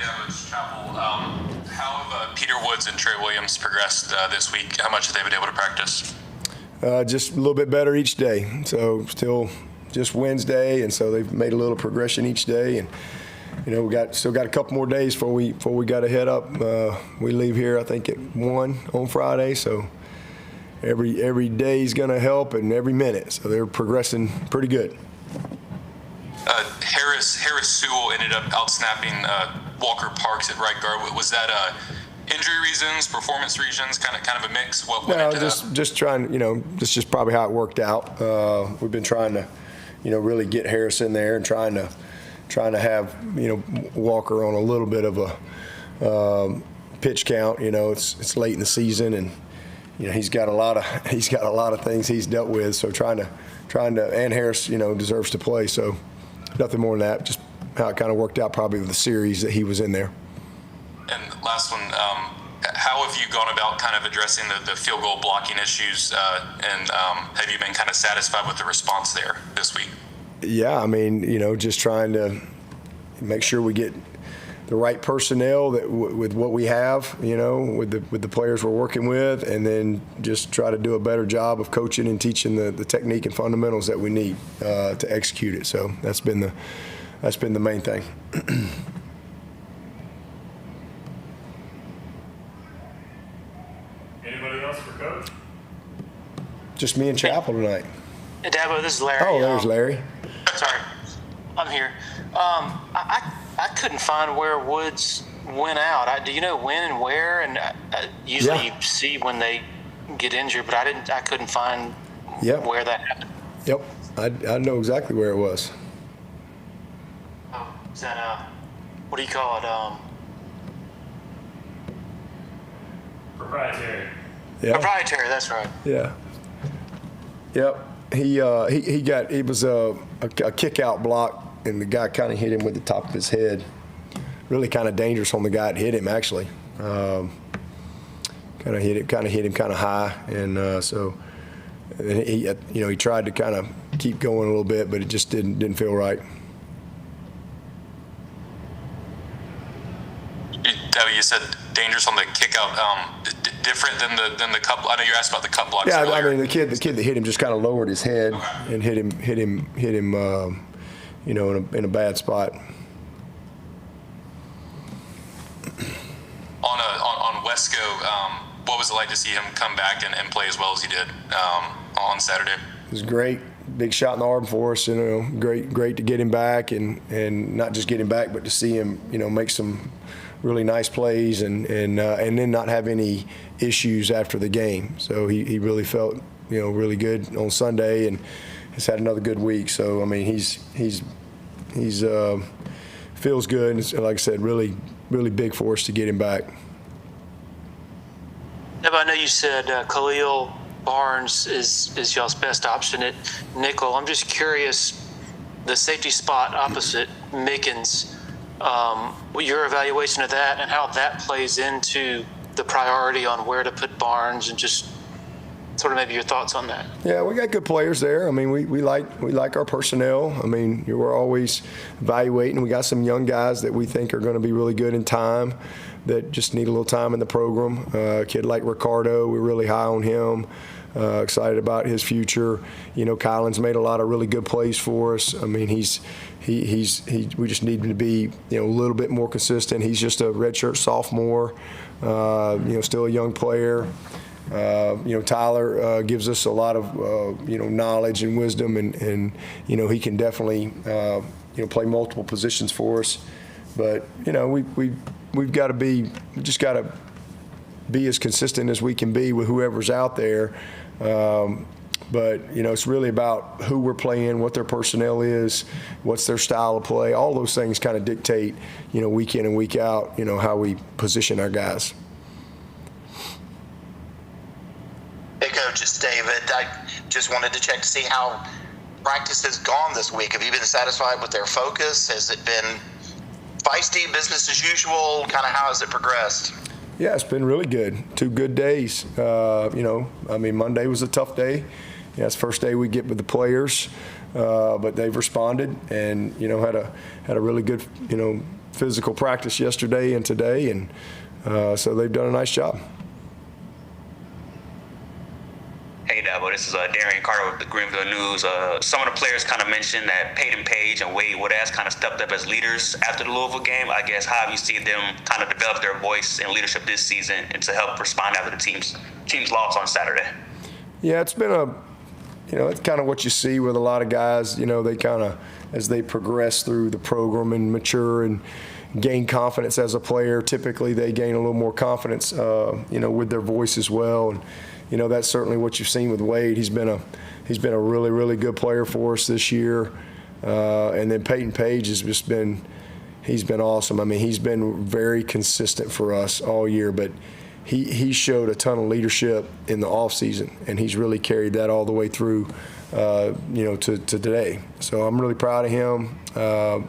Chapel. How have Peter Woods and Trey Williams progressed this week? How much have they been able to practice? Just a little bit better each day. So still just Wednesday, and so they've made a little progression each day. And we still got a couple more days before we got to head up. We leave here I think at 1 on Friday. So every day is going to help, and every minute. So they're progressing pretty good. Harris Sewell ended up outsnapping Walker Parks at right guard. Was that injury reasons, performance reasons, kind of a mix? No, just trying. This is just probably how it worked out. We've been trying to, really get Harris in there and trying to have Walker on a little bit of a pitch count. It's late in the season, and he's got a lot of things he's dealt with. So trying to, and Harris deserves to play. So nothing more than that. Just how it kind of worked out probably with the series that he was in there. And last one, how have you gone about kind of addressing the field goal blocking issues, and have you been kind of satisfied with the response there this week? Yeah, just trying to make sure we get the right personnel with what we have, with the players we're working with, and then just try to do a better job of coaching and teaching the technique and fundamentals that we need to execute it. So that's been the main thing. Anybody else for Coach? Just me and Chapel tonight. Hey, Dabo, this is Larry. Oh, there's Larry. Sorry, I'm here. I couldn't find where Woods went out. Do you know when and where? And usually you see when they get injured, but I couldn't find where that happened. Yep, I know exactly where it was. Oh, is that what do you call it? Proprietary. Yeah. Proprietary. That's right. Yeah. Yep. He was a kick out block, and the guy kind of hit him with the top of his head. Really kind of dangerous on the guy that hit him, actually. Kind of hit him kind of high, and so he tried to kind of keep going a little bit, but it just didn't feel right. You said dangerous on the kick out. Different than the cup. I know you asked about the cup blocks. Yeah, earlier. the kid that hit him just kind of lowered his head and hit him. In a bad spot. On Wesco, what was it like to see him come back and play as well as he did on Saturday? It was great. Big shot in the arm for us. Great to get him back, and not just get him back, but to see him make some really nice plays and then not have any issues after the game. So he really felt really good on Sunday, and has had another good week. So he's feels good, and like I said, really big for us to get him back. Deb, I know you said Khalil Barnes is y'all's best option at nickel. I'm just curious, the safety spot opposite Mickens, your evaluation of that and how that plays into the priority on where to put Barnes, and just sort of maybe your thoughts on that. Yeah, we got good players there. We like our personnel. We're always evaluating. We got some young guys that we think are going to be really good in time, that just need a little time in the program. A kid like Ricardo, we're really high on him. Excited about his future. Kylan's made a lot of really good plays for us. We just need him to be a little bit more consistent. He's just a redshirt sophomore. Still a young player. Tyler gives us a lot of knowledge and wisdom, and he can definitely play multiple positions for us. But we've got to be as consistent as we can be with whoever's out there. But it's really about who we're playing, what their personnel is, what's their style of play. All those things kind of dictate week in and week out how we position our guys. Hey, Coach, it's David. I just wanted to check to see how practice has gone this week. Have you been satisfied with their focus? Has it been feisty, business as usual? Kind of how has it progressed? Yeah, it's been really good. 2 good days. Monday was a tough day. It's the first day we get with the players, but they've responded and had a really good physical practice yesterday and today, and so they've done a nice job. Hey, Dabo, this is Darian Carter with the Greenville News. Some of the players kind of mentioned that Peyton Page and Wade Woodaz kind of stepped up as leaders after the Louisville game. I guess, how have you seen them kind of develop their voice and leadership this season and to help respond after the team's loss on Saturday? Yeah, it's been it's kind of what you see with a lot of guys. They kind of, as they progress through the program and mature and gain confidence as a player, typically they gain a little more confidence, with their voice as well. And that's certainly what you've seen with Wade. He's been a really, really good player for us this year. And then Peyton Page he's been awesome. I mean, he's been very consistent for us all year, but he showed a ton of leadership in the offseason, and he's really carried that all the way through, to today. So I'm really proud of him.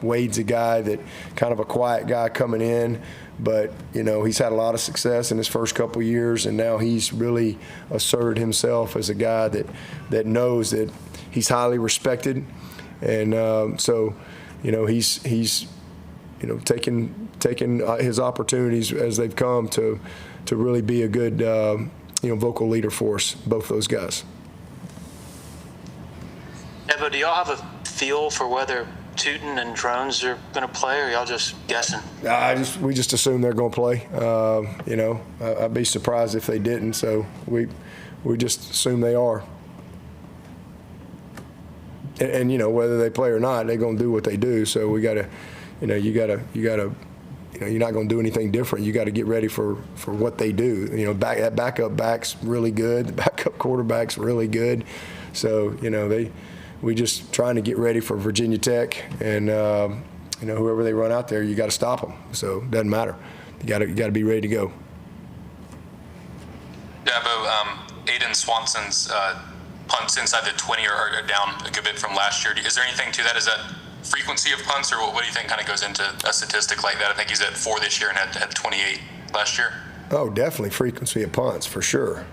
Wade's a guy that kind of a quiet guy coming in, but he's had a lot of success in his first couple years, and now he's really asserted himself as a guy that knows that he's highly respected, and so he's taking his opportunities as they've come to really be a good vocal leader for us, both those guys. Dabo, do y'all have a feel for whether Tootin and Drones are going to play, or y'all just guessing? We just assume they're going to play. I'd be surprised if they didn't. So we just assume they are. And whether they play or not, they're going to do what they do. So we got to, you're not going to do anything different. You got to get ready for what they do. That backup back's really good. The backup quarterback's really good. So we just trying to get ready for Virginia Tech, and whoever they run out there, you got to stop them. So it doesn't matter. You got to be ready to go. Dabo, Aiden Swanson's punts inside the 20 are down a good bit from last year. Is there anything to that? Is that frequency of punts, or what do you think kind of goes into a statistic like that? I think he's at 4 this year and had 28 last year. Oh, definitely frequency of punts for sure.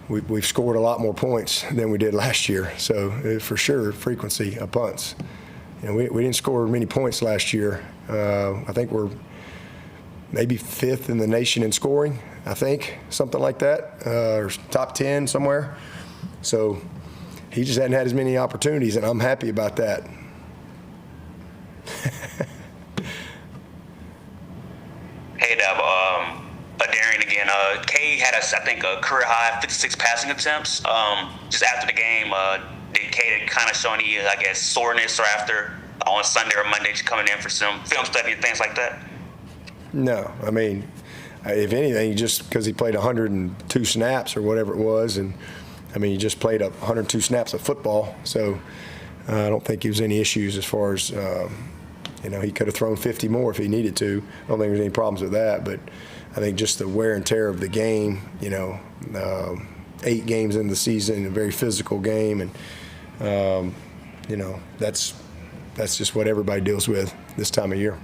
We've scored a lot more points than we did last year, so for sure frequency of punts. We didn't score many points last year. I think we're maybe 5th in the nation in scoring. I think something like that, or top 10 somewhere. So he just hadn't had as many opportunities, and I'm happy about that. Hey, Dabo, Darian again. Kay had, I think, a career-high 56 passing attempts. Just after the game, did Kay kind of show any, soreness or after on Sunday or Monday just coming in for some film study and things like that? No. I mean, if anything, just because he played 102 snaps or whatever it was, and he just played 102 snaps of football, so I don't think there was any issues as far as, he could have thrown 50 more if he needed to. I don't think there's any problems with that, but I think just the wear and tear of the game, 8 games in the season, a very physical game, and, that's just what everybody deals with this time of year.